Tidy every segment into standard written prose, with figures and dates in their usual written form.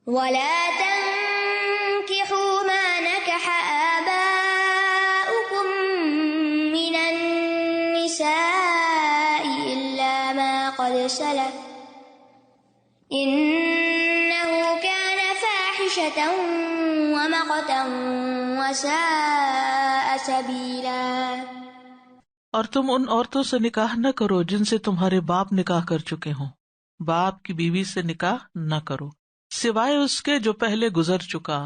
ولا تنكحوا ما نكح آباؤكم من النساء إلا ما قد سلف إنه كان فاحشة ومقتا وساء سبيلا۔ اور تم ان عورتوں سے نکاح نہ کرو جن سے تمہارے باپ نکاح کر چکے ہوں، باپ کی بیوی سے نکاح نہ کرو سوائے اس کے جو پہلے گزر چکا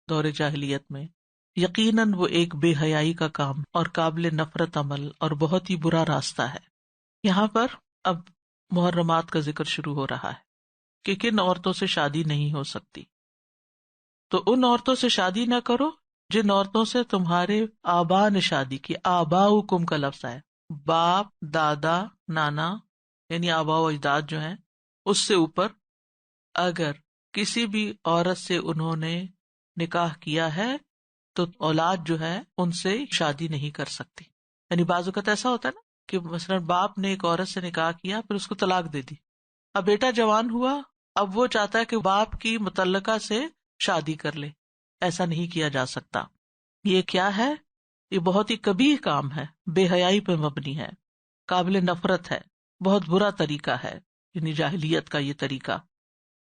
دور جاہلیت میں، یقیناً وہ ایک بے حیائی کا کام اور قابل نفرت عمل اور بہت ہی برا راستہ ہے۔ یہاں پر اب محرمات کا ذکر شروع ہو رہا ہے کہ کن عورتوں سے شادی نہیں ہو سکتی۔ تو ان عورتوں سے شادی نہ کرو جن عورتوں سے تمہارے آبا نے شادی کی، آباؤکم کا لفظ ہے، باپ، دادا، نانا، یعنی آبا و اجداد جو ہیں اس سے اوپر اگر کسی بھی عورت سے انہوں نے نکاح کیا ہے تو اولاد جو ہے ان سے شادی نہیں کر سکتی۔ یعنی بعض اوقات ایسا ہوتا ہے نا کہ مثلاً باپ نے ایک عورت سے نکاح کیا پھر اس کو طلاق دے دی، اب بیٹا جوان ہوا، اب وہ چاہتا ہے کہ باپ کی متعلقہ سے شادی کر لے، ایسا نہیں کیا جا سکتا۔ یہ کیا ہے؟ یہ بہت ہی قبیح کام ہے، بے حیائی پہ مبنی ہے، قابل نفرت ہے، بہت برا طریقہ ہے، یعنی جاہلیت کا یہ طریقہ۔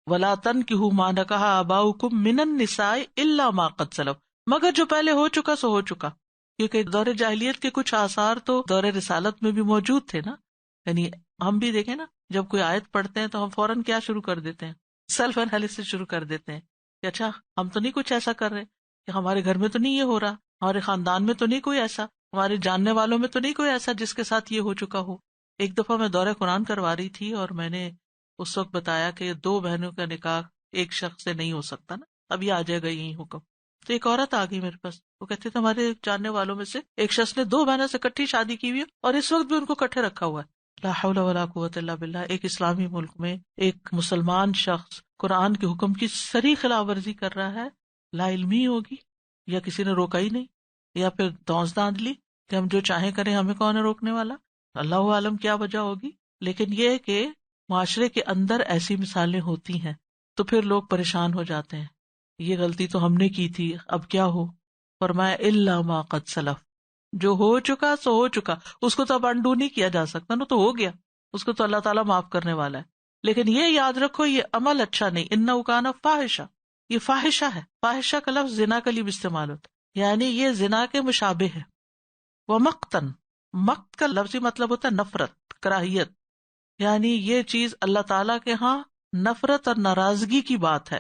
وَلَا تَنكِحُوا مَا نَكَحَ آبَاؤُكُم مِّنَ النِّسَاءِ إِلَّا مَا قَدْ سَلَفَ، مگر جو پہلے ہو چکا سو ہو چکا، کیونکہ دور جاہلیت کے کچھ آثار تو دور رسالت میں بھی موجود تھے نا۔ یعنی ہم بھی دیکھیں نا، جب کوئی آیت پڑھتے ہیں تو ہم فوراً کیا شروع کر دیتے ہیں؟ سیلف انالیسس شروع کر دیتے ہیں کہ اچھا ہم تو نہیں کچھ ایسا کر رہے، کہ ہمارے گھر میں تو نہیں یہ ہو رہا، ہمارے خاندان میں تو نہیں کوئی ایسا، ہمارے جاننے والوں میں تو نہیں کوئی ایسا جس کے ساتھ یہ ہو چکا ہو۔ ایک دفعہ میں دورہ قرآن کروا رہی تھی اور میں نے اس وقت بتایا کہ 2 بہنوں کا نکاح ایک شخص سے نہیں ہو سکتا نا، اب یہ آ جائے گا یہی حکم۔ تو ایک عورت آ گئی میرے پاس، وہ کہتے تھے ہمارے جاننے والوں میں سے ایک شخص نے 2 بہنوں سے اکٹھی شادی کی ہوئی ہے اور اس وقت بھی ان کو اکٹھے رکھا ہوا ہے۔ لا حول ولا قوت الا باللہ۔ ایک اسلامی ملک میں ایک مسلمان شخص قرآن کے حکم کی صریح خلاف ورزی کر رہا ہے، لا علمی ہوگی یا کسی نے روکا ہی نہیں، یا پھر دھونس باندھ لی کہ ہم جو چاہیں کریں، ہمیں کون ہے روکنے والا، اللہ عالم کیا وجہ ہوگی۔ لیکن یہ کہ معاشرے کے اندر ایسی مثالیں ہوتی ہیں تو پھر لوگ پریشان ہو جاتے ہیں، یہ غلطی تو ہم نے کی تھی، اب کیا ہو؟ فرمایا الا ما قد سلف، جو ہو چکا سو ہو چکا، اس کو تو اب انڈو نہیں کیا جا سکتا نا، تو ہو گیا، اس کو تو اللہ تعالیٰ معاف کرنے والا ہے۔ لیکن یہ یاد رکھو یہ عمل اچھا نہیں، انہ کان فاحشہ، یہ فاحشہ ہے۔ فاحشہ کا لفظ زنا کے لیے بھی استعمال ہوتا ہے، یعنی یہ زنا کے مشابہ ہے۔ ومقتن، مقت کا لفظی مطلب ہوتا ہے نفرت، کراہیت، یعنی یہ چیز اللہ تعالیٰ کے ہاں نفرت اور ناراضگی کی بات ہے،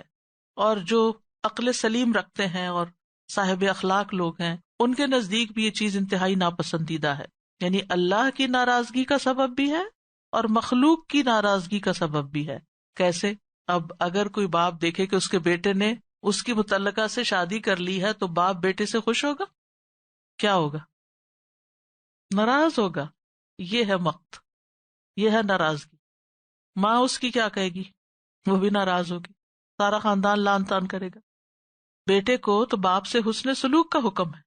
اور جو عقل سلیم رکھتے ہیں اور صاحب اخلاق لوگ ہیں ان کے نزدیک بھی یہ چیز انتہائی ناپسندیدہ ہے، یعنی اللہ کی ناراضگی کا سبب بھی ہے اور مخلوق کی ناراضگی کا سبب بھی ہے۔ کیسے؟ اب اگر کوئی باپ دیکھے کہ اس کے بیٹے نے اس کی متعلقہ سے شادی کر لی ہے تو باپ بیٹے سے خوش ہوگا؟ کیا ہوگا؟ ناراض ہوگا۔ یہ ہے مقت، یہ ہے ناراضگی۔ ماں اس کی کیا کہے گی؟ وہ بھی ناراض ہوگی، سارا خاندان لان تان کرے گا۔ بیٹے کو تو باپ سے حسن سلوک کا حکم ہے،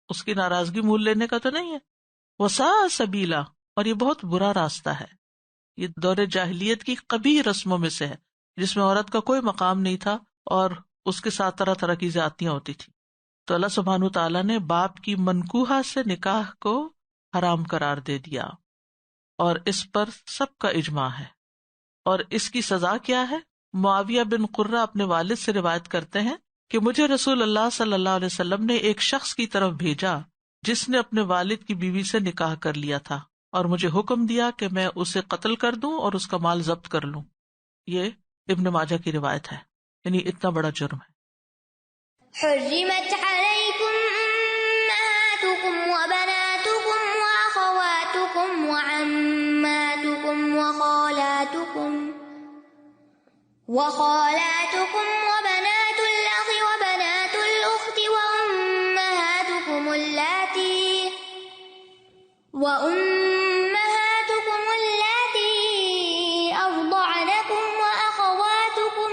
اس کی ناراضگی مول لینے کا تو نہیں ہے۔ وساء سبیلا، اور یہ بہت برا راستہ ہے۔ یہ دور جاہلیت کی قبیح رسموں میں سے ہے جس میں عورت کا کوئی مقام نہیں تھا اور اس کے ساتھ طرح طرح کی زیادتیاں ہوتی تھی۔ تو اللہ سبحانہ تعالیٰ نے باپ کی منکوحہ سے نکاح کو حرام قرار دے دیا، اور اس پر سب کا اجماع ہے۔ اور اس کی سزا کیا ہے؟ معاویہ بن قرہ اپنے والد سے روایت کرتے ہیں کہ مجھے رسول اللہ صلی اللہ علیہ وسلم نے ایک شخص کی طرف بھیجا جس نے اپنے والد کی بیوی سے نکاح کر لیا تھا، اور مجھے حکم دیا کہ میں اسے قتل کر دوں اور اس کا مال ضبط کر لوں۔ یہ ابن ماجہ کی روایت ہے، یعنی اتنا بڑا جرم ہے۔ حرمت علیکم امہاتکم وبناتکم واخواتکم وعماتکم وخالاتکم وبنات الاخ وبنات الاخت وامہاتکم اللاتی ارضعنکم واخواتکم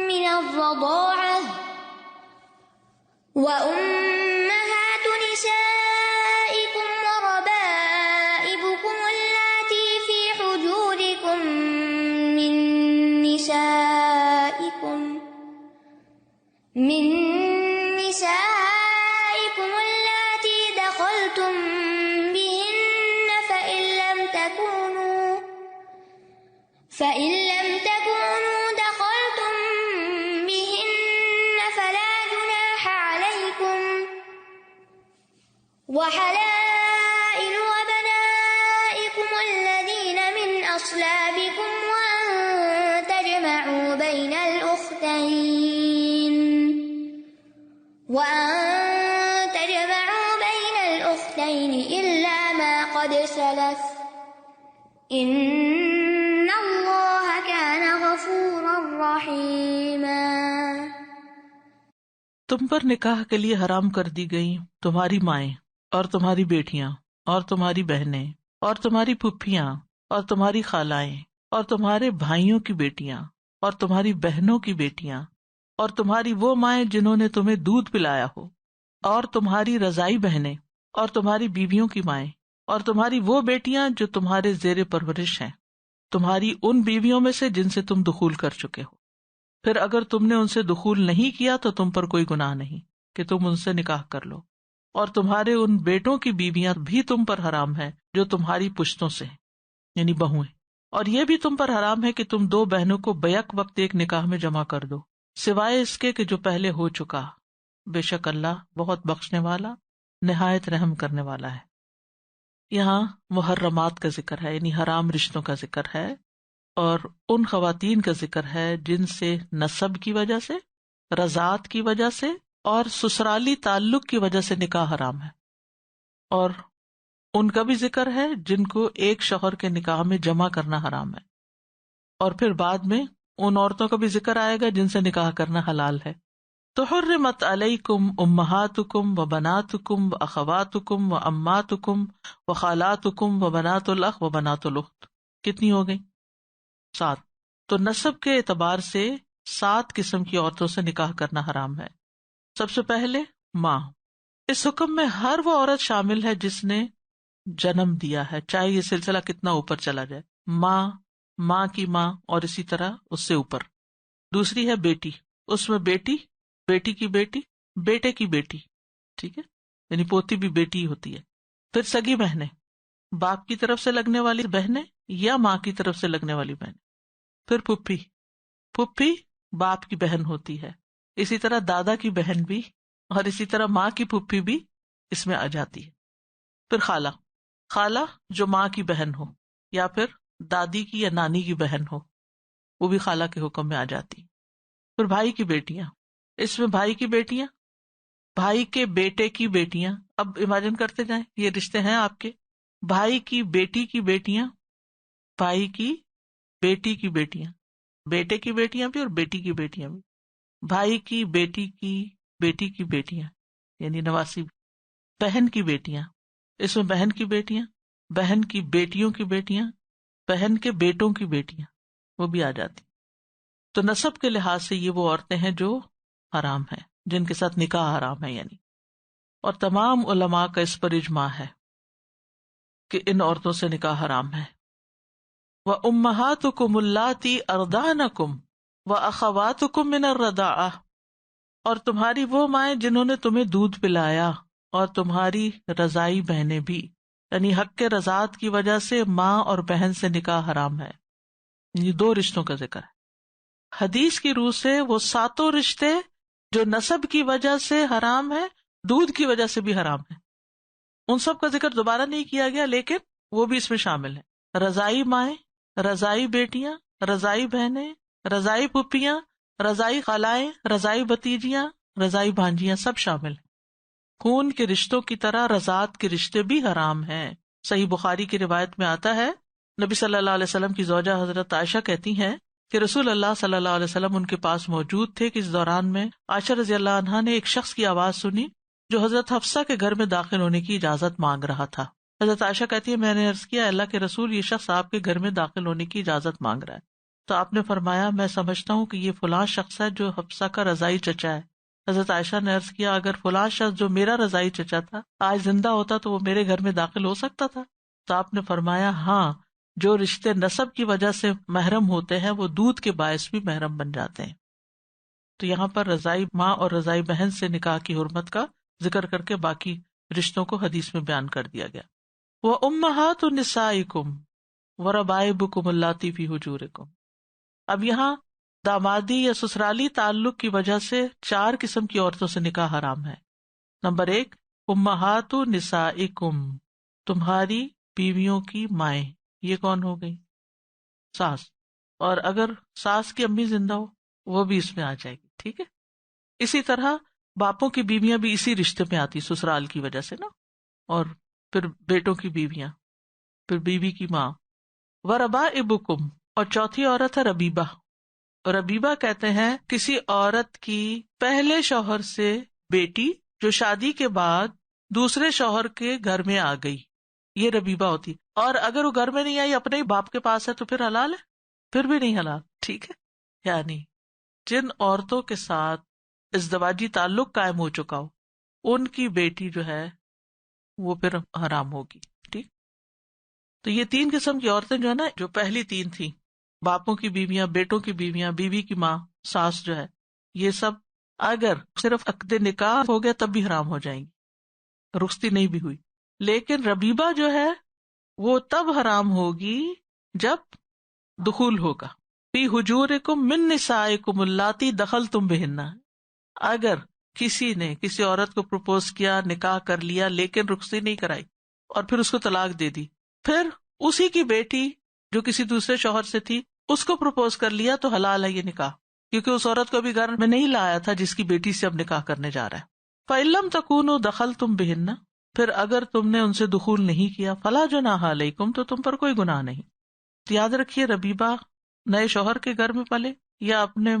من الرضاعہ وأمهات نسائكم وربائبكم اللاتي في حجوركم من نسائكم من نسائكم اللاتي دخلتم بهن فإن لم تكونوا دخلتم بهن فلا جناح عليكم وحلائل أبنائكم الذين من أصلابكم وأن تجمعوا بين الأختين إلا ما قد سلف إن الله كان غفورا رحيما۔ تم پر نکاح کے لیے حرام کر دی گئی تمہاری مائیں اور تمہاری بیٹیاں اور تمہاری بہنیں اور تمہاری پھپھیاں اور تمہاری خالائیں اور تمہارے بھائیوں کی بیٹیاں اور تمہاری بہنوں کی بیٹیاں اور تمہاری وہ مائیں جنہوں نے تمہیں دودھ پلایا ہو اور تمہاری رضائی بہنیں اور تمہاری بیویوں کی مائیں اور تمہاری وہ بیٹیاں جو تمہارے زیر پرورش ہیں، تمہاری ان بیویوں میں سے جن سے تم دخول کر چکے ہو۔ پھر اگر تم نے ان سے دخول نہیں کیا تو تم پر کوئی گناہ نہیں کہ تم ان سے نکاح کر لو، اور تمہارے ان بیٹوں کی بیویاں بھی تم پر حرام ہیں جو تمہاری پشتوں سے ہیں، یعنی بہویں، اور یہ بھی تم پر حرام ہے کہ تم دو بہنوں کو بیک وقت ایک نکاح میں جمع کر دو، سوائے اس کے کہ جو پہلے ہو چکا، بے شک اللہ بہت بخشنے والا نہایت رحم کرنے والا ہے۔ یہاں محرمات کا ذکر ہے، یعنی حرام رشتوں کا ذکر ہے، اور ان خواتین کا ذکر ہے جن سے نسب کی وجہ سے، رضاعت کی وجہ سے اور سسرالی تعلق کی وجہ سے نکاح حرام ہے، اور ان کا بھی ذکر ہے جن کو ایک شوہر کے نکاح میں جمع کرنا حرام ہے، اور پھر بعد میں ان عورتوں کا بھی ذکر آئے گا جن سے نکاح کرنا حلال ہے۔ تو حرمت علیکم امہاتکم و بناتکم و اخواتکم و اماتکم و خالاتکم و بنات الاخ و بنات الاخت، کتنی ہو گئی؟ 7۔ تو نسب کے اعتبار سے 7 قسم کی عورتوں سے نکاح کرنا حرام ہے۔ سب سے پہلے ماں، اس حکم میں ہر وہ عورت شامل ہے جس نے جنم دیا ہے، چاہے یہ سلسلہ کتنا اوپر چلا جائے، ماں، ماں کی ماں، اور اسی طرح اس سے اوپر۔ دوسری ہے بیٹی، اس میں بیٹی، بیٹی کی بیٹی، بیٹے کی بیٹی، ٹھیک ہے، یعنی پوتی بھی بیٹی ہوتی ہے۔ پھر سگی بہنیں، باپ کی طرف سے لگنے والی بہنیں یا ماں کی طرف سے لگنے والی بہنیں۔ پھر پھپھی، پھپھی باپ کی بہن ہوتی ہے، اسی طرح دادا کی بہن بھی، اور اسی طرح ماں کی پھپھی بھی اس میں آ جاتی ہے۔ پھر خالہ، خالہ جو ماں کی بہن ہو یا پھر دادی کی یا نانی کی بہن ہو، وہ بھی خالہ کے حکم میں آ جاتی۔ پھر بھائی کی بیٹیاں، اس میں بھائی کی بیٹیاں، بھائی کے بیٹے کی بیٹیاں، اب امیجن کرتے جائیں یہ رشتے ہیں آپ کے، بھائی کی بیٹی کی بیٹیاں، بھائی کی بیٹی کی بیٹیاں، بیٹے کی بیٹیاں بھی اور بیٹی کی بیٹیاں بھی، بھائی کی بیٹی کی بیٹی کی بیٹیاں یعنی نواسی، بہن کی بیٹیاں، اس میں بہن کی بیٹیاں، بہن کی بیٹیوں کی بیٹیاں، بہن کے بیٹوں کی بیٹیاں، وہ بھی آ جاتی۔ تو نسب کے لحاظ سے یہ وہ عورتیں ہیں جو حرام ہیں، جن کے ساتھ نکاح حرام ہے یعنی، اور تمام علماء کا اس پر اجماع ہے کہ ان عورتوں سے نکاح حرام ہے۔ وَأُمَّهَاتُكُمُ اللَّاتِي أَرْضَعْنَكُمْ وَأَخَوَاتُكُمْ مِنَ الرَّضَاعَةِ، اور تمہاری وہ مائیں جنہوں نے تمہیں دودھ پلایا، اور تمہاری رضائی بہنیں بھی، یعنی حق کے رضاعت کی وجہ سے ماں اور بہن سے نکاح حرام ہے، یہ 2 رشتوں کا ذکر ہے۔ حدیث کی روح سے وہ 7 رشتے جو نسب کی وجہ سے حرام ہے، دودھ کی وجہ سے بھی حرام ہے، ان سب کا ذکر دوبارہ نہیں کیا گیا لیکن وہ بھی اس میں شامل ہے۔ رضائی مائیں، رضائی بیٹیاں، رضائی بہنیں، رضائی پھپھیاں، رضائی خالائیں، رضائی بھتیجیاں، رضائی بھانجیاں، سب شامل ہیں۔ خون کے رشتوں کی طرح رضاعت کے رشتے بھی حرام ہیں۔ صحیح بخاری کی روایت میں آتا ہے، نبی صلی اللہ علیہ وسلم کی زوجہ حضرت عائشہ کہتی ہیں کہ رسول اللہ صلی اللہ علیہ وسلم ان کے پاس موجود تھے کہ اس دوران میں عائشہ رضی اللہ عنہا نے ایک شخص کی آواز سنی جو حضرت حفصہ کے گھر میں داخل ہونے کی اجازت مانگ رہا تھا۔ حضرت عائشہ کہتی ہے میں نے عرض کیا اللہ کے رسول، یہ شخص آپ کے گھر میں داخل ہونے کی اجازت مانگ رہا ہے، تو آپ نے فرمایا میں سمجھتا ہوں کہ یہ فلاں شخص ہے جو حفصہ کا رضائی چچا ہے۔ حضرت عائشہ نے عرض کیا اگر فلاں شخص جو میرا رضائی چچا تھا آج زندہ ہوتا تو وہ میرے گھر میں داخل ہو سکتا تھا؟ تو آپ نے فرمایا ہاں، جو رشتے نسب کی وجہ سے محرم ہوتے ہیں وہ دودھ کے باعث بھی محرم بن جاتے ہیں۔ تو یہاں پر رضائی ماں اور رضائی بہن سے نکاح کی حرمت کا ذکر کر کے باقی رشتوں کو حدیث میں بیان کر دیا گیا. وَأُمَّهَاتُ نِسَائِكُمْ وَرَبَائِبُكُمُ اللَّاتِي فِي حُجُورِكُمْ. اب یہاں دامادی یا سسرالی تعلق کی وجہ سے 4 قسم کی عورتوں سے نکاح حرام ہے. نمبر 1 امہات نسائکم، تمہاری بیویوں کی مائیں. یہ کون ہو گئی؟ ساس. اور اگر ساس کی امی زندہ ہو وہ بھی اس میں آ جائے گی. ٹھیک ہے. اسی طرح باپوں کی بیویاں بھی اسی رشتے میں آتی سسرال کی وجہ سے نا. اور پھر بیٹوں کی بیویاں، پھر بیوی کی ماں. وربائبکم، اور چوتھی عورت ہے ربیبہ. ربیبہ کہتے ہیں کسی عورت کی پہلے شوہر سے بیٹی جو شادی کے بعد دوسرے شوہر کے گھر میں آ گئی، یہ ربیبہ ہوتی. اور اگر وہ گھر میں نہیں آئی، اپنے ہی باپ کے پاس ہے، تو پھر حلال ہے؟ پھر بھی نہیں حلال. ٹھیک ہے. یعنی جن عورتوں کے ساتھ ازدواجی تعلق قائم ہو چکا ہو ان کی بیٹی جو ہے وہ پھر حرام ہوگی. ٹھیک. تو یہ 3 قسم کی عورتیں جو ہے نا، جو پہلی 3 تھیں، باپوں کی بیویاں، بیٹوں کی بیویاں، بیوی کی ماں، ساس جو ہے، یہ سب اگر صرف عقد نکاح ہو گیا تب بھی حرام ہو جائیں گی، رخصتی نہیں بھی ہوئی. لیکن ربیبہ جو ہے وہ تب حرام ہوگی جب دخول ہوگا. فی حجورکم من نسائکم اللاتی دخلتم بہن. اگر کسی نے کسی عورت کو پروپوز کیا، نکاح کر لیا، لیکن رخصتی نہیں کرائی اور پھر اس کو طلاق دے دی، پھر اسی کی بیٹی جو کسی دوسرے شوہر سے تھی اس کو پروپوز کر لیا، تو حلال ہے یہ نکاح، کیونکہ اس عورت کو ابھی گھر میں نہیں لایا تھا جس کی بیٹی سے اب نکاح کرنے جا رہا ہے. فَإِن لَّمْ تَكُونُوا دَخَلْتُمْ بِهِنَّ، پھر اگر تم نے ان سے دخول نہیں کیا، فَلَا جُنَاحَ عَلَيْكُمْ، تو تم پر کوئی گناہ نہیں. تو یاد رکھیے ربیبہ نئے شوہر کے گھر میں پلے یا اپنے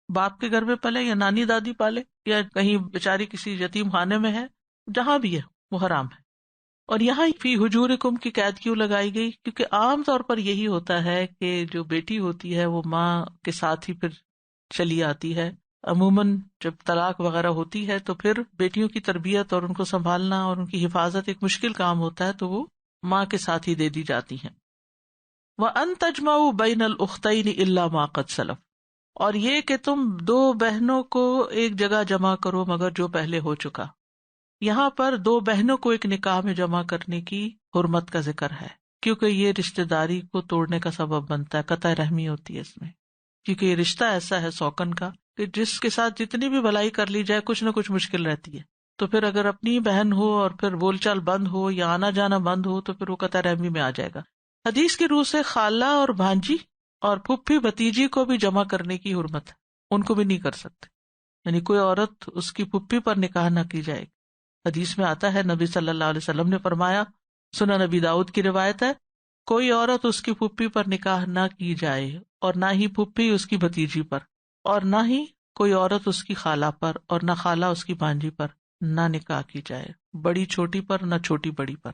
باپ کے گھر میں پلے یا نانی دادی پالے یا کہیں بیچاری کسی یتیم خانے میں ہے، جہاں بھی ہے وہ حرام ہے. اور یہاں فی حجورکم کی قید کیوں لگائی گئی؟ کیونکہ عام طور پر یہی ہوتا ہے کہ جو بیٹی ہوتی ہے وہ ماں کے ساتھ ہی پھر چلی آتی ہے. عموماً جب طلاق وغیرہ ہوتی ہے تو پھر بیٹیوں کی تربیت اور ان کو سنبھالنا اور ان کی حفاظت ایک مشکل کام ہوتا ہے، تو وہ ماں کے ساتھ ہی دے دی جاتی ہیں. وَأَن تَجْمَعُوا بَيْنَ الْأُخْتَيْنِ إِلَّا مَا قَدْ سَلَفَ، اور یہ کہ تم 2 بہنوں کو ایک جگہ جمع کرو مگر جو پہلے ہو چکا. یہاں پر 2 بہنوں کو ایک نکاح میں جمع کرنے کی حرمت کا ذکر ہے، کیونکہ یہ رشتہ داری کو توڑنے کا سبب بنتا ہے، قطع رحمی ہوتی ہے اس میں. کیونکہ یہ رشتہ ایسا ہے سوکن کا کہ جس کے ساتھ جتنی بھی بھلائی کر لی جائے کچھ نہ کچھ مشکل رہتی ہے. تو پھر اگر اپنی بہن ہو اور پھر بول چال بند ہو یا آنا جانا بند ہو تو پھر وہ قطع رحمی میں آ جائے گا. حدیث کی روح سے خالہ اور بھانجی اور پھپھی بھتیجی کو بھی جمع کرنے کی حرمت ہے، ان کو بھی نہیں کر سکتے. یعنی کوئی عورت اس کی پھپھی پر نکاح نہ کی جائے. حدیث میں آتا ہے نبی صلی اللہ علیہ وسلم نے فرمایا، سنن نبی داؤد کی روایت ہے، کوئی عورت اس کی پھپھی پر نکاح نہ کی جائے، اور نہ ہی پھپھی اس کی بھتیجی پر، اور نہ ہی کوئی عورت اس کی خالہ پر، اور نہ خالہ اس کی بھانجی پر نہ نکاح کی جائے. بڑی چھوٹی پر، نہ چھوٹی بڑی پر.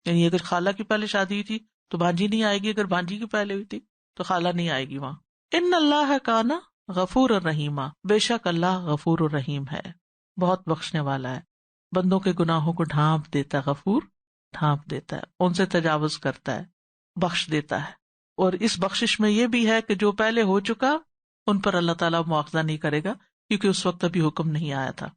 یعنی اگر خالہ کی پہلے شادی ہوئی تھی تو بھانجی نہیں آئے گی، اگر بھانجی کی پہلے ہوئی تھی تو خالہ نہیں آئے گی وہاں. ان اللہ کان غفور الرحیم، بے شک اللہ غفور الرحیم ہے، بہت بخشنے والا ہے، بندوں کے گناہوں کو ڈھانپ دیتا ہے. غفور ڈھانپ دیتا ہے، ان سے تجاوز کرتا ہے، بخش دیتا ہے. اور اس بخشش میں یہ بھی ہے کہ جو پہلے ہو چکا ان پر اللہ تعالیٰ مواخذہ نہیں کرے گا، کیونکہ اس وقت ابھی حکم نہیں آیا تھا.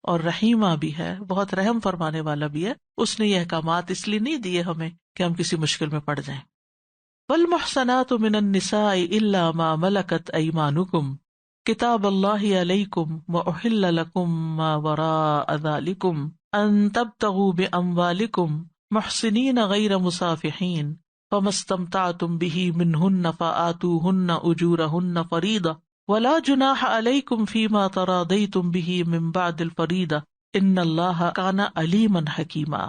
اور رحیمہ بھی ہے، بہت رحم فرمانے والا بھی ہے. اس نے یہ احکامات اس لیے نہیں دیے ہمیں کہ ہم کسی مشکل میں پڑ جائیں. والمحصنات من النساء الا ما ملكت ايمانكم کتاب اللہ علیکم واحل لکم ما وراء ذلکم ان تبتغوا باموالکم محسنین غیر مسافحین فما استمتعتم به منہن فآتوہن اجورہن فریضہ ولا جناح علیکم فیما تراضیتم به من بعد الفریضہ ان اللہ کان علیما حکیما.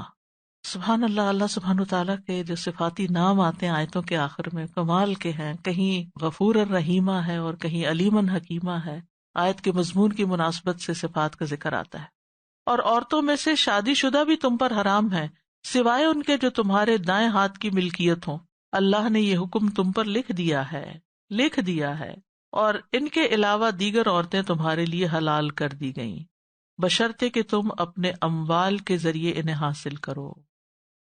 سبحان اللہ. اللہ سبحانہ تعالیٰ کے جو صفاتی نام آتے ہیں آیتوں کے آخر میں کمال کے ہیں، کہیں غفور الرحیمہ ہے اور کہیں علیمن حکیمہ ہے. آیت کے مضمون کی مناسبت سے صفات کا ذکر آتا ہے. اور عورتوں میں سے شادی شدہ بھی تم پر حرام ہے سوائے ان کے جو تمہارے دائیں ہاتھ کی ملکیت ہوں. اللہ نے یہ حکم تم پر لکھ دیا ہے اور ان کے علاوہ دیگر عورتیں تمہارے لیے حلال کر دی گئیں بشرطے کہ تم اپنے اموال کے ذریعے انہیں حاصل کرو،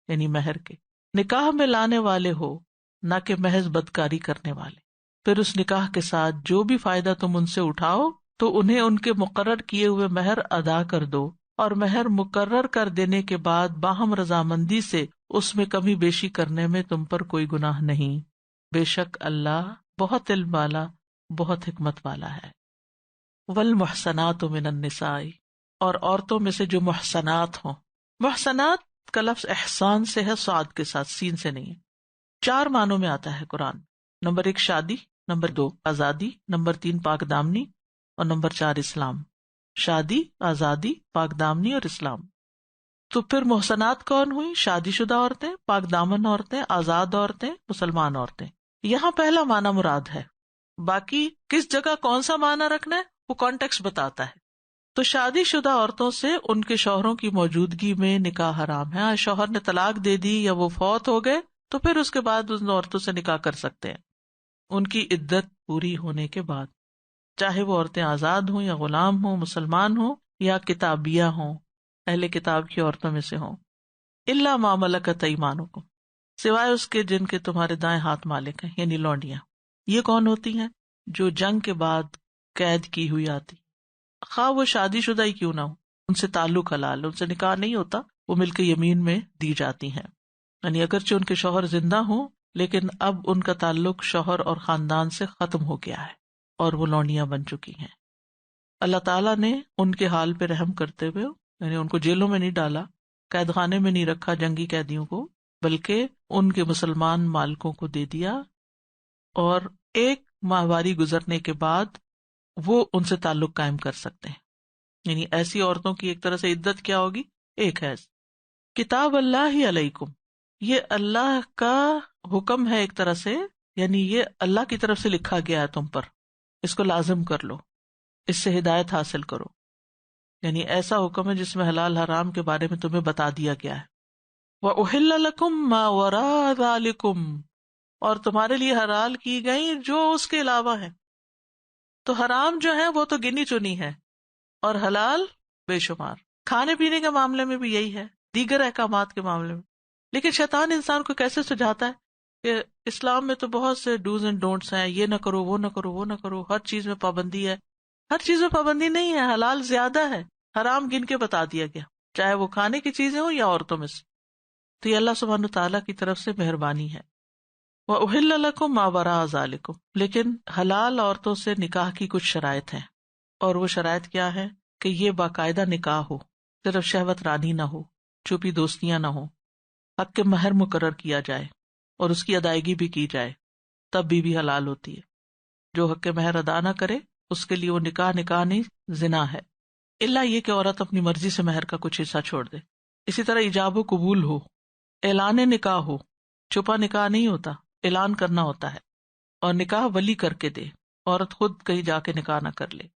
یعنی مہر کے. نکاح میں لانے والے ہو، نہ کہ محض بدکاری کرنے والے. پھر اس نکاح کے ساتھ جو بھی فائدہ تم ان سے اٹھاؤ تو انہیں ان کے مقرر کیے ہوئے مہر ادا کر دو، اور مہر مقرر کر دینے کے بعد باہم رضامندی سے اس میں کمی بیشی کرنے میں تم پر کوئی گناہ نہیں، بے شک اللہ بہت علم والا، بہت حکمت والا ہے۔ والمحصنات من النساء، اور عورتوں میں سے جو محصنات ہوں۔ محصنات کا لفظ احسان سے ہے، صاد کے ساتھ، سین سے نہیں ہے۔ 4 معنوں میں آتا ہے قرآن۔ نمبر 1 شادی، نمبر 2 آزادی، نمبر 3 پاک دامنی، اور نمبر 4 اسلام۔ شادی، آزادی، پاک دامنی اور اسلام۔ تو پھر محسنات کون ہوئی؟ شادی شدہ عورتیں، پاک دامن عورتیں، آزاد عورتیں، مسلمان عورتیں۔ یہاں پہلا معنی مراد ہے، باقی کس جگہ کون سا معنی رکھنا ہے وہ کانٹیکسٹ بتاتا ہے۔ تو شادی شدہ عورتوں سے ان کے شوہروں کی موجودگی میں نکاح حرام ہے۔ شوہر نے طلاق دے دی یا وہ فوت ہو گئے تو پھر اس کے بعد ان عورتوں سے نکاح کر سکتے ہیں، ان کی عدت پوری ہونے کے بعد، چاہے وہ عورتیں آزاد ہوں یا غلام ہوں، مسلمان ہوں یا کتابیہ ہوں، اہل کتاب کی عورتوں میں سے ہوں۔ الا ما ملکت ایمانکم، سوائے اس کے جن کے تمہارے دائیں ہاتھ مالک ہیں، یعنی لونڈیاں۔ یہ کون ہوتی ہیں؟ جو جنگ کے بعد قید کی ہوئی آتی، خواہ وہ شادی شدہ ہی کیوں نہ ہو، ان سے تعلق حلال، ان سے نکاح نہیں ہوتا، وہ ملک یمین میں دی جاتی ہیں۔ یعنی اگرچہ ان کے شوہر زندہ ہوں لیکن اب ان کا تعلق شوہر اور خاندان سے ختم ہو گیا ہے اور وہ لونڈیاں بن چکی ہیں۔ اللہ تعالیٰ نے ان کے حال پہ رحم کرتے ہوئے، یعنی ان کو جیلوں میں نہیں ڈالا، قید خانے میں نہیں رکھا جنگی قیدیوں کو، بلکہ ان کے مسلمان مالکوں کو دے دیا، اور 1 ماہواری گزرنے کے بعد وہ ان سے تعلق قائم کر سکتے ہیں۔ یعنی ایسی عورتوں کی ایک طرح سے عدت کیا ہوگی؟ 1 حیض۔ کتاب اللہ علیکم، یہ اللہ کا حکم ہے ایک طرح سے، یعنی یہ اللہ کی طرف سے لکھا گیا ہے تم پر، اس کو لازم کر لو، اس سے ہدایت حاصل کرو۔ یعنی ایسا حکم ہے جس میں حلال حرام کے بارے میں تمہیں بتا دیا گیا ہے۔ وَأُحِلَّ لَكُم مَّا وَرَاءَ ذَلِكُمْ، اور تمہارے لیے حلال کی گئی جو اس کے علاوہ ہے۔ تو حرام جو ہے وہ تو گنی چنی ہے، اور حلال بے شمار۔ کھانے پینے کے معاملے میں بھی یہی ہے، دیگر احکامات کے معاملے میں۔ لیکن شیطان انسان کو کیسے سجھاتا ہے کہ اسلام میں تو بہت سے ڈوز اینڈ ڈونٹس ہیں، یہ نہ کرو، وہ نہ کرو، وہ نہ کرو، ہر چیز میں پابندی ہے۔ ہر چیز میں پابندی نہیں ہے، حلال زیادہ ہے، حرام گن کے بتا دیا گیا، چاہے وہ کھانے کی چیزیں ہوں یا عورتوں میں سے۔ تو یہ اللہ سبحانہ تعالیٰ کی طرف سے مہربانی ہے۔ وَأُحِلَّ لَكُم مَّا وَرَاءَ ذَلِكُمْ، لیکن حلال عورتوں سے نکاح کی کچھ شرائط ہیں، اور وہ شرائط کیا ہے کہ یہ باقاعدہ نکاح ہو، صرف شہوت رانی نہ ہو، چھپی دوستیاں نہ ہو، حق کے مہر مقرر کیا جائے اور اس کی ادائیگی بھی کی جائے، تب بھی حلال ہوتی ہے۔ جو حق کے مہر ادا نہ کرے اس کے لیے وہ نکاح نہیں، زنا ہے، الا یہ کہ عورت اپنی مرضی سے مہر کا کچھ حصہ چھوڑ دے۔ اسی طرح ایجاب و قبول ہو، اعلان نکاح ہو، چھپا نکاح نہیں ہوتا، اعلان کرنا ہوتا ہے، اور نکاح ولی کر کے دے، عورت خود کہیں جا کے نکاح نہ کر لے۔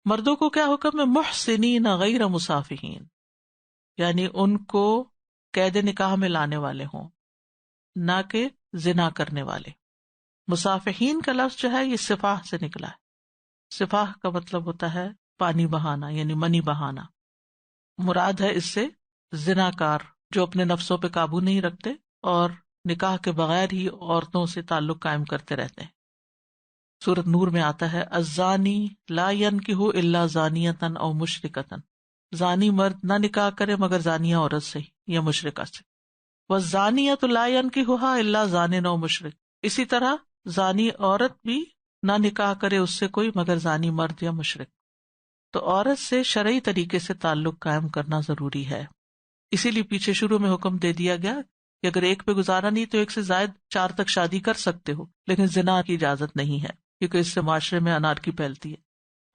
مردوں کو کیا حکم ہے؟ محسنین غیر مسافحین، یعنی ان کو قید نکاح میں لانے والے ہوں، نہ کہ زنا کرنے والے۔ مسافحین کا لفظ جو ہے یہ سفاح سے نکلا ہے۔ سفاح کا مطلب ہوتا ہے پانی بہانا، یعنی منی بہانا۔ مراد ہے اس سے زنا کار جو اپنے نفسوں پہ قابو نہیں رکھتے اور نکاح کے بغیر ہی عورتوں سے تعلق قائم کرتے رہتے ہیں۔ سورۃ نور میں آتا ہے الزانی لا ينکح الا زانیۃ او مشرکۃ، زانی مرد نہ نکاح کرے مگر زانیہ عورت سے یا مشرکہ سے۔ والزانیۃ لا ينکحها الا زان او مشرک، اسی طرح زانی عورت بھی نہ نکاح کرے اس سے کوئی مگر زانی مرد یا مشرک۔ تو عورت سے شرعی طریقے سے تعلق قائم کرنا ضروری ہے، اسی لیے پیچھے شروع میں حکم دے دیا گیا کہ اگر ایک پہ گزارا نہیں تو 1 سے زائد 4 تک شادی کر سکتے ہو، لیکن زنا کی اجازت نہیں ہے کیونکہ اس سے معاشرے میں انارکی پھیلتی ہے۔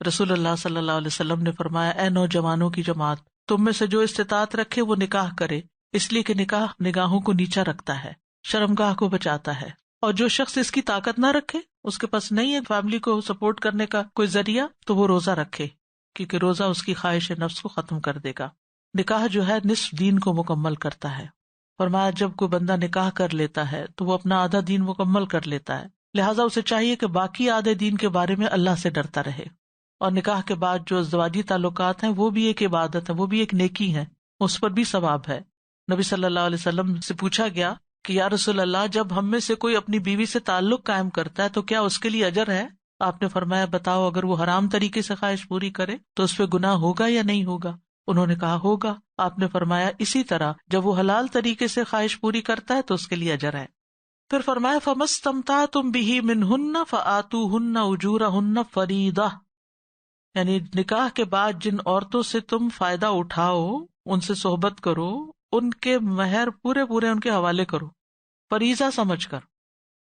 رسول اللہ صلی اللہ علیہ وسلم نے فرمایا، اے نوجوانوں کی جماعت، تم میں سے جو استطاعت رکھے وہ نکاح کرے، اس لیے کہ نکاح نگاہوں کو نیچا رکھتا ہے، شرمگاہ کو بچاتا ہے، اور جو شخص اس کی طاقت نہ رکھے، اس کے پاس نہیں ہے فیملی کو سپورٹ کرنے کا کوئی ذریعہ، تو وہ روزہ رکھے، کیونکہ روزہ اس کی خواہش نفس کو ختم کر دے گا۔ نکاح جو ہے نصف دین کو مکمل کرتا ہے۔ فرمایا جب کوئی بندہ نکاح کر لیتا ہے تو وہ اپنا آدھا دین مکمل کر لیتا ہے، لہٰذا اسے چاہیے کہ باقی آدھے دین کے بارے میں اللہ سے ڈرتا رہے۔ اور نکاح کے بعد جو ازدواجی تعلقات ہیں وہ بھی ایک عبادت ہے، وہ بھی ایک نیکی ہے، اس پر بھی ثواب ہے۔ نبی صلی اللہ علیہ وسلم سے پوچھا گیا کہ یا رسول اللہ، جب ہم میں سے کوئی اپنی بیوی سے تعلق قائم کرتا ہے تو کیا اس کے لیے اجر ہے؟ آپ نے فرمایا بتاؤ اگر وہ حرام طریقے سے خواہش پوری کرے تو اس پہ گناہ ہوگا یا نہیں ہوگا؟ انہوں نے کہا ہوگا۔ آپ نے فرمایا اسی طرح جب وہ حلال طریقے سے خواہش پوری کرتا ہے تو اس کے لیے اجر ہے۔ پھر فرمایا فَمَسْتَمْتَعْتُمْ بِهِ مِنْهُنَّ فَآتُوهُنَّ أُجُورَهُنَّ فَرِيضَةً، یعنی نکاح کے بعد جن عورتوں سے تم فائدہ اٹھاؤ، ان سے صحبت کرو، ان کے مہر پورے پورے ان کے حوالے کرو، فریضہ سمجھ کر،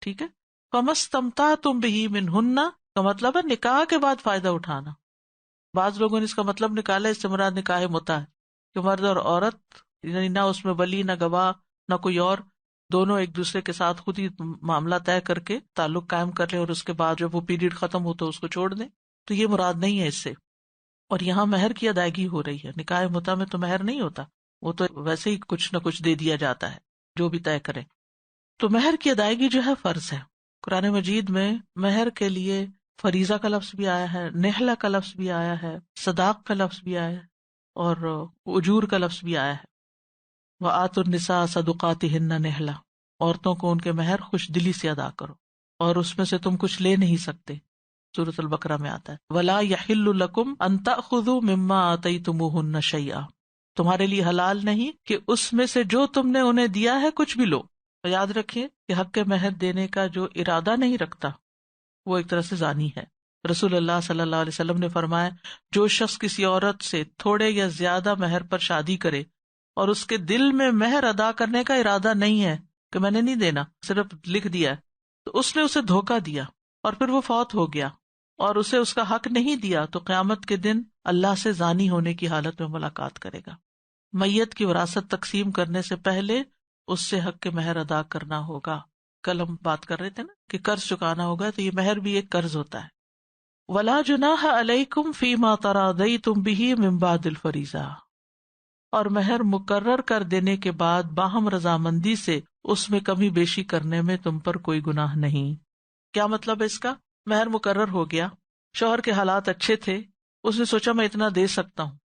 ٹھیک ہے۔ فَمَسْتَمْتَعْتُمْ بِهِ مِنْهُنَّ کا مطلب ہے نکاح کے بعد فائدہ اٹھانا۔ بعض لوگوں نے اس کا مطلب نکالا اس سے مراد نکاح متع ہے کہ مرد اور عورت یعنی نہ اس میں ولی نہ گواہ نہ کوئی اور، دونوں ایک دوسرے کے ساتھ خود ہی معاملہ طے کر کے تعلق قائم کر لیں اور اس کے بعد جب وہ پیریڈ ختم ہو تو اس کو چھوڑ دیں، تو یہ مراد نہیں ہے اس سے۔ اور یہاں مہر کی ادائیگی ہو رہی ہے، نکاح متع میں تو مہر نہیں ہوتا، وہ تو ویسے ہی کچھ نہ کچھ دے دیا جاتا ہے جو بھی طے کرے۔ تو مہر کی ادائیگی جو ہے فرض ہے۔ قرآن مجید میں مہر کے لیے فریضہ کا لفظ بھی آیا ہے، نحلہ کا لفظ بھی آیا ہے، صداق کا لفظ بھی آیا ہے اور اجور کا لفظ بھی آیا ہے۔ وَآتُوا النِّسَاءَ صَدُقَاتِهِنَّ نِحْلَةً، عورتوں کو ان کے مہر خوش دلی سے ادا کرو اور اس میں سے تم کچھ لے نہیں سکتے، سورۃ البقرہ میں آتا ہے وَلَا يَحِلُّ لَكُمْ أَن تَأْخُذُوا مِمَّا آتَيْتُمُوهُنَّ شَيْئًا، تمہارے لیے حلال نہیں کہ اس میں سے جو تم نے انہیں دیا ہے کچھ بھی لو۔ یاد رکھیے کہ حق مہر دینے کا جو ارادہ نہیں رکھتا وہ ایک طرح سے زانی ہے۔ رسول اللہ صلی اللہ علیہ وسلم نے فرمایا جو شخص کسی عورت سے تھوڑے یا زیادہ مہر پر شادی کرے اور اس کے دل میں مہر ادا کرنے کا ارادہ نہیں ہے کہ میں نے نہیں دینا، صرف لکھ دیا ہے، تو اس نے اسے دھوکہ دیا اور پھر وہ فوت ہو گیا اور اسے اس کا حق نہیں دیا، تو قیامت کے دن اللہ سے زانی ہونے کی حالت میں ملاقات کرے گا۔ میت کی وراثت تقسیم کرنے سے پہلے اس سے حق کے مہر ادا کرنا ہوگا۔ کل ہم بات کر رہے تھے نا کہ قرض چکانا ہوگا، تو یہ مہر بھی ایک قرض ہوتا ہے۔ وَلَا جُنَاحَ عَلَيْكُمْ فِي مَا تَرَاضَيْتُمْ بِهِ مِن بَعْدِ الْفَرِيضَةِ، اور مہر مقرر کر دینے کے بعد باہم رضامندی سے اس میں کمی بیشی کرنے میں تم پر کوئی گناہ نہیں۔ کیا مطلب ہے اس کا؟ مہر مقرر ہو گیا، شوہر کے حالات اچھے تھے، اس نے سوچا میں اتنا دے سکتا ہوں،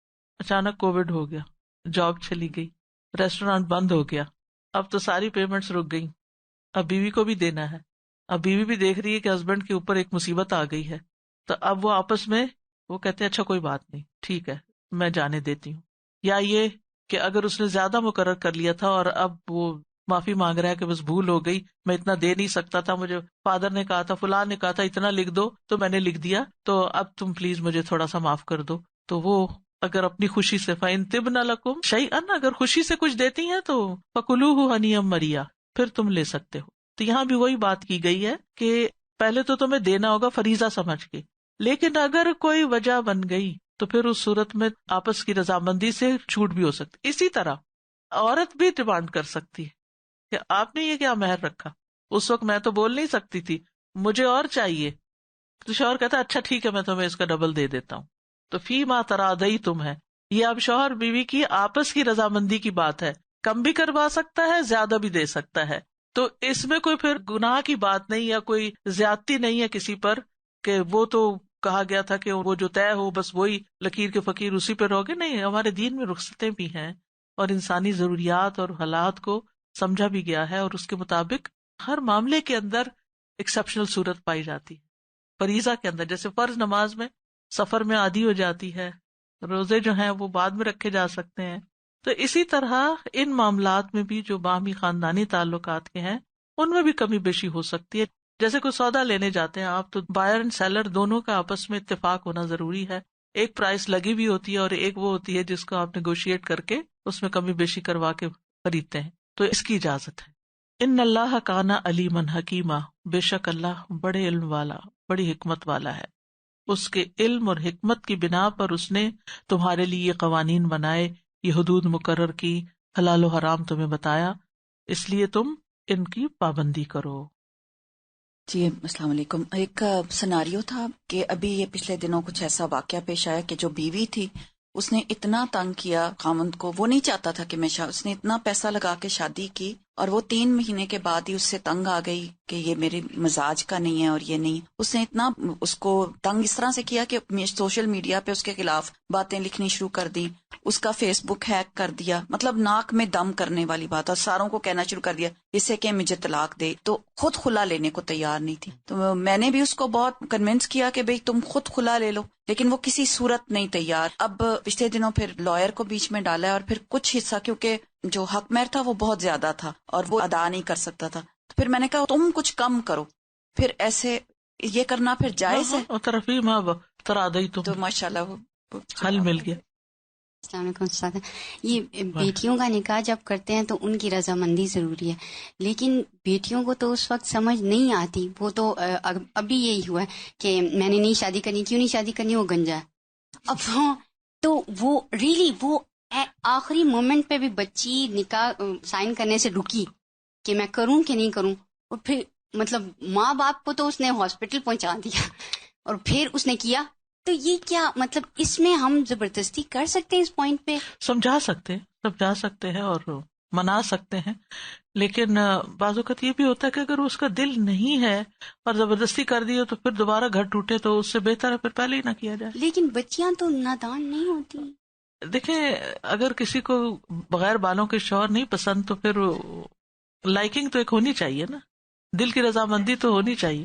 اچانک کووڈ ہو گیا، جاب چلی گئی، ریسٹورانٹ بند ہو گیا، اب تو ساری پیمنٹس رک گئی، اب بیوی کو بھی دینا ہے، اب بیوی بھی دیکھ رہی ہے کہ ہسبینڈ کے اوپر ایک مصیبت آ گئی ہے، تو اب وہ آپس میں وہ کہتے ہیں اچھا کوئی بات نہیں، ٹھیک ہے میں جانے دیتی ہوں۔ یا یہ کہ اگر اس نے زیادہ مقرر کر لیا تھا اور اب وہ معافی مانگ رہا ہے کہ بس بھول ہو گئی، میں اتنا دے نہیں سکتا تھا، مجھے فادر نے کہا تھا، فلاں نے کہا تھا اتنا لکھ دو تو میں نے لکھ دیا، تو اب تم پلیز مجھے تھوڑا سا معاف کر دو، تو وہ اگر اپنی خوشی سے فَإِن طِبْنَ لَكُمْ شَيْئًا، اگر خوشی سے کچھ دیتی ہیں تو فَكُلُوهُ هَنِيًّا مَرِيًّا، پھر تم لے سکتے ہو۔ تو یہاں بھی وہی بات کی گئی ہے کہ پہلے تو تمہیں دینا ہوگا فریضہ سمجھ کے، لیکن اگر کوئی وجہ بن گئی تو پھر اس صورت میں آپس کی رضامندی سے چھوٹ بھی ہو سکتی۔ اسی طرح عورت بھی ڈیمانڈ کر سکتی ہے کہ آپ نے یہ کیا مہر رکھا، اس وقت میں تو بول نہیں سکتی تھی، مجھے اور چاہیے، تو شوہر کہتا ہے اچھا ٹھیک ہے میں تمہیں اس کا ڈبل دے دیتا ہوں۔ تو فی ما تراضیتم ہے، یہ اب شوہر بیوی کی آپس کی رضامندی کی بات ہے، کم بھی کروا سکتا ہے زیادہ بھی دے سکتا ہے، تو اس میں کوئی پھر گناہ کی بات نہیں یا کوئی زیادتی نہیں ہے کسی پر کہ وہ تو کہا گیا تھا کہ وہ جو طے ہو بس وہی لکیر کے فقیر اسی پہ رہو گے۔ نہیں، ہمارے دین میں رخصتیں بھی ہیں اور انسانی ضروریات اور حالات کو سمجھا بھی گیا ہے، اور اس کے مطابق ہر معاملے کے اندر ایکسیپشنل صورت پائی جاتی ہے۔ فریضہ کے اندر جیسے فرض نماز میں سفر میں عادی ہو جاتی ہے، روزے جو ہیں وہ بعد میں رکھے جا سکتے ہیں، تو اسی طرح ان معاملات میں بھی جو باہمی خاندانی تعلقات کے ہیں ان میں بھی کمی بیشی ہو سکتی ہے۔ جیسے کوئی سودا لینے جاتے ہیں آپ، تو بائر اینڈ سیلر دونوں کا آپس میں اتفاق ہونا ضروری ہے، ایک پرائس لگی بھی ہوتی ہے اور ایک وہ ہوتی ہے جس کو آپ نیگوشیٹ کر کے اس میں کمی بیشی کروا کے خریدتے ہیں، تو اس کی اجازت ہے۔ ان اللہ کان علیما حکیما، بے شک اللہ بڑے علم والا بڑی حکمت والا ہے، اس کے علم اور حکمت کی بنا پر اس نے تمہارے لیے یہ قوانین بنائے، یہ حدود مقرر کی، حلال و حرام تمہیں بتایا، اس لیے تم ان کی پابندی کرو۔ جی السلام علیکم۔ ایک سناریو تھا کہ ابھی یہ پچھلے دنوں کچھ ایسا واقعہ پیش آیا کہ جو بیوی تھی اس نے اتنا تنگ کیا خاوند کو، وہ نہیں چاہتا تھا کہ اس نے اتنا پیسہ لگا کے شادی کی اور وہ 3 مہینے کے بعد ہی اس سے تنگ آ گئی کہ یہ میرے مزاج کا نہیں ہے اور یہ نہیں، اس نے اتنا اس کو تنگ اس طرح سے کیا کہ سوشل میڈیا پہ اس کے خلاف باتیں لکھنی شروع کر دی، اس کا فیس بک ہیک کر دیا، مطلب ناک میں دم کرنے والی بات، اور ساروں کو کہنا شروع کر دیا اس سے کہ مجھے طلاق دے، تو خود خلا لینے کو تیار نہیں تھی. تو میں نے بھی اس کو بہت کنونس کیا کہ بھئی تم خود خلا لے لو، لیکن وہ کسی صورت نہیں تیار. اب پچھلے دنوں پھر لائر کو بیچ میں ڈالا ہے، اور پھر کچھ حصہ کیونکہ جو حق مہر تھا وہ بہت زیادہ تھا اور وہ ادا نہیں کر سکتا تھا، تو پھر میں نے کہا تم کچھ کم کرو. پھر ایسے یہ کرنا پھر جائز ہے، طرفی ماں ترادئی تو ماشاءاللہ وہ حل مل گیا. السلام علیکم استاد. یہ بیٹیوں کا نکاح جب کرتے ہیں تو ان کی رضامندی ضروری ہے، لیکن بیٹیوں کو تو اس وقت سمجھ نہیں آتی. وہ تو ابھی یہی ہوا ہے کہ میں نے نہیں شادی کرنی، کیوں نہیں شادی کرنی، وہ گنجا ہے. اب ہاں تو وہ ریلی وہ آخری مومنٹ پہ بھی بچی نکاح سائن کرنے سے رکی کہ میں کروں کہ نہیں کروں، اور پھر مطلب ماں باپ کو تو اس نے ہاسپٹل پہنچا دیا اور پھر اس نے کیا. تو یہ کیا مطلب اس میں ہم زبردستی کر سکتے ہیں؟ اس پوائنٹ پہ سمجھا سکتے ہیں اور منا سکتے ہیں، لیکن بعض اوقات یہ بھی ہوتا ہے کہ اگر اس کا دل نہیں ہے اور زبردستی کر دی تو پھر دوبارہ گھر ٹوٹے، تو اس سے بہتر ہے پھر پہلے ہی نہ کیا جائے. لیکن بچیاں تو نادان نہیں ہوتی. دیکھیں اگر کسی کو بغیر بالوں کے شوہر نہیں پسند تو پھر لائکنگ تو ایک ہونی چاہیے نا، دل کی رضامندی تو ہونی چاہیے.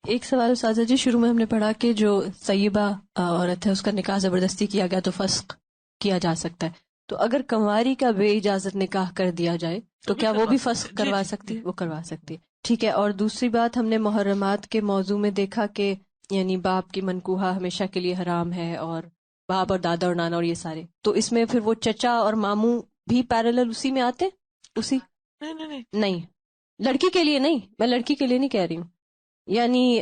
ایک سوال استاذہ جی، شروع میں ہم نے پڑھا کہ جو طیبہ عورت ہے اس کا نکاح زبردستی کیا گیا تو فسخ کیا جا سکتا ہے، تو اگر کنواری کا بے اجازت نکاح کر دیا جائے تو کیا وہ بھی فسخ کروا سکتی؟ وہ کروا سکتی ہے، ٹھیک ہے. اور دوسری بات، ہم نے محرمات کے موضوع میں دیکھا کہ یعنی باپ کی منکوحہ ہمیشہ کے لیے حرام ہے، اور باپ اور دادا اور نانا اور یہ سارے، تو اس میں پھر وہ چچا اور ماموں بھی پیرالل اسی میں آتے؟ اسی نہیں لڑکی کے لیے نہیں، میں لڑکی کے لیے نہیں کہہ رہی ہوں، یعنی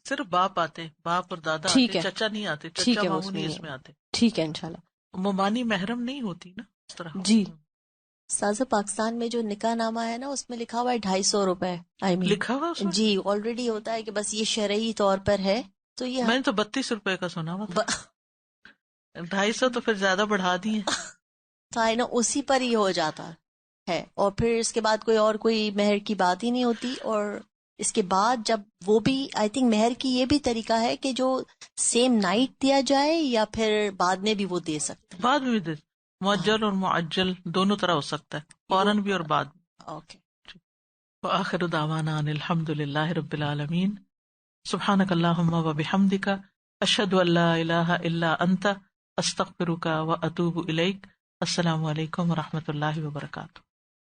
صرف باپ آتے، باپ اور دادا ٹھیک آتے، ہے، چچا نہیں آتے، ٹھیک چچا ہے، ماموں نہیں اس میں آتے. ٹھیک ہے انشاءاللہ. ممانی محرم نہیں ہوتی نا اس طرح. جی سازا پاکستان میں جو نکاح نامہ ہے نا اس میں لکھا ہوا ہے 250 روپے. لکھا ہوا اس میں؟ جی آلریڈی ہوتا ہے کہ بس یہ شرعی طور پر ہے. تو یہ میں نے تو 32 روپے کا سنا ہوا تھا. 250 تو پھر زیادہ بڑھا دیے تھا نا، اسی پر ہی ہو جاتا ہے، اور پھر اس کے بعد کوئی مہر کی بات ہی نہیں ہوتی. اور اس کے بعد جب وہ بھی آئی تھنک مہر کی یہ بھی طریقہ ہے کہ جو سیم نائٹ دیا جائے یا پھر بعد میں بھی وہ دے سکتے ہیں. بعد میں بھی معجل اور معجل دونوں طرح ہو سکتا ہے، فوراً بھی اور بعد میں. اوکے. وآخر دعوانا ان الحمد للہ رب العالمین. سبحانک اللہم وبحمدک، اشہد ان لا الہ الا انت، استغفرک واتوب الیک. السلام علیکم ورحمۃ اللہ وبرکاتہ.